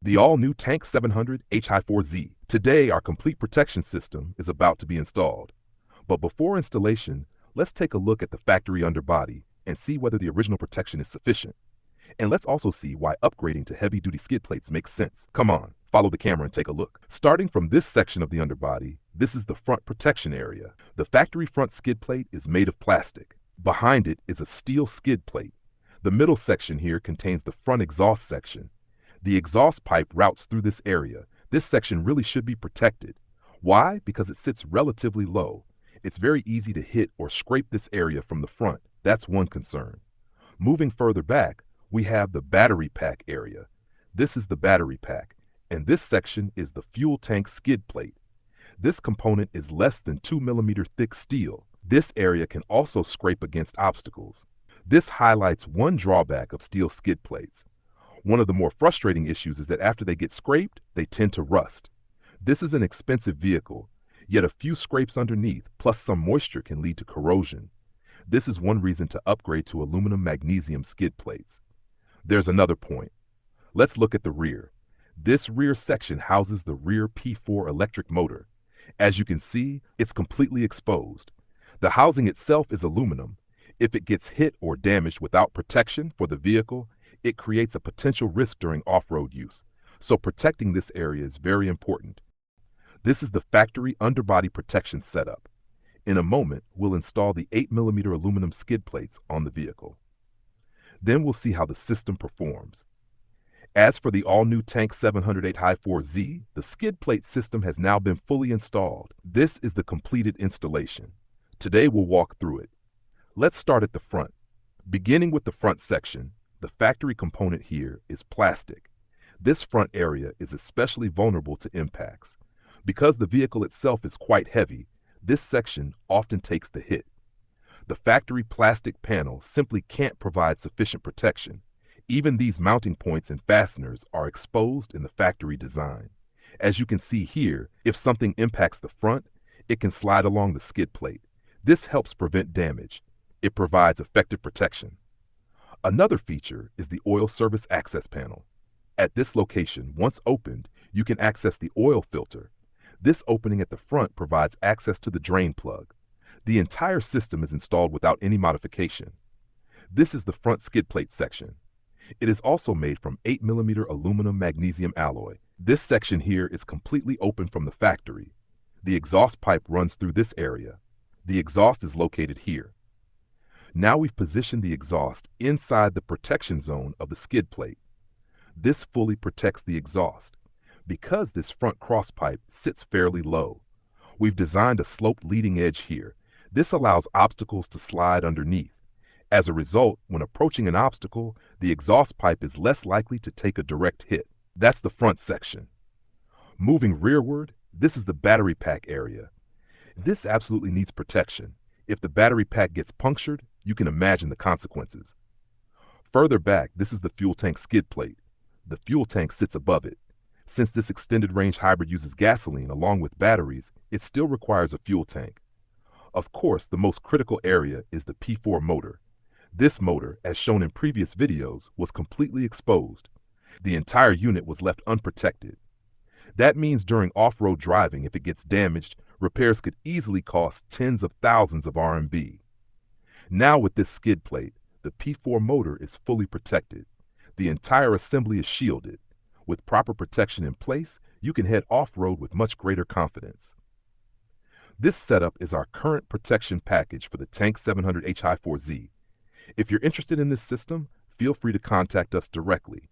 The all-new Tank 700 Hi4-Z. Today, our complete protection system is about to be installed. But before installation, let's take a look at the factory underbody and see whether the original protection is sufficient. And let's also see why upgrading to heavy-duty skid plates makes sense. Come on, follow the camera and take a look. Starting from this section of the underbody, this is the front protection area. The factory front skid plate is made of plastic. Behind it is a steel skid plate. The middle section here contains the front exhaust section. The exhaust pipe routes through this area. This section really should be protected. Why? Because it sits relatively low. It's very easy to hit or scrape this area from the front. That's one concern. Moving further back, we have the battery pack area. This is the battery pack, and this section is the fuel tank skid plate. This component is less than 2mm thick steel. This area can also scrape against obstacles. This highlights one drawback of steel skid plates. One of the more frustrating issues is that after they get scraped, they tend to rust. This is an expensive vehicle, yet a few scrapes underneath plus some moisture can lead to corrosion. This is one reason to upgrade to aluminum-magnesium skid plates. There's another point. Let's look at the rear. This rear section houses the rear P4 electric motor. As you can see, it's completely exposed. The housing itself is aluminum. If it gets hit or damaged without protection for the vehicle, it creates a potential risk during off-road use. So protecting this area is very important. This is the factory underbody protection setup. In a moment, we'll install the 8mm aluminum skid plates on the vehicle. Then we'll see how the system performs. As for the all-new Tank 700 Hi4-Z, the skid plate system has now been fully installed. This is the completed installation. Today we'll walk through it. Let's start at the front. Beginning with the front section, the factory component here is plastic. This front area is especially vulnerable to impacts. Because the vehicle itself is quite heavy, this section often takes the hit. The factory plastic panel simply can't provide sufficient protection. Even these mounting points and fasteners are exposed in the factory design. As you can see here, if something impacts the front, it can slide along the skid plate. This helps prevent damage. It provides effective protection. Another feature is the oil service access panel. At this location, once opened, you can access the oil filter. This opening at the front provides access to the drain plug. The entire system is installed without any modification. This is the front skid plate section. It is also made from 8mm aluminum-magnesium alloy. This section here is completely open from the factory. The exhaust pipe runs through this area. The exhaust is located here. Now we've positioned the exhaust inside the protection zone of the skid plate. This fully protects the exhaust. Because this front cross pipe sits fairly low, we've designed a sloped leading edge here. This allows obstacles to slide underneath. As a result, when approaching an obstacle, the exhaust pipe is less likely to take a direct hit. That's the front section. Moving rearward, this is the battery pack area. This absolutely needs protection. If the battery pack gets punctured, you can imagine the consequences. Further back, this is the fuel tank skid plate. The fuel tank sits above it. Since this extended range hybrid uses gasoline along with batteries, it still requires a fuel tank. Of course, the most critical area is the P4 motor. This motor, as shown in previous videos, was completely exposed. The entire unit was left unprotected. That means during off-road driving, if it gets damaged, repairs could easily cost tens of thousands of RMB. Now with this skid plate, the P4 motor is fully protected. The entire assembly is shielded. With proper protection in place, you can head off-road with much greater confidence. This setup is our current protection package for the Tank 700 Hi4-Z. If you're interested in this system, feel free to contact us directly.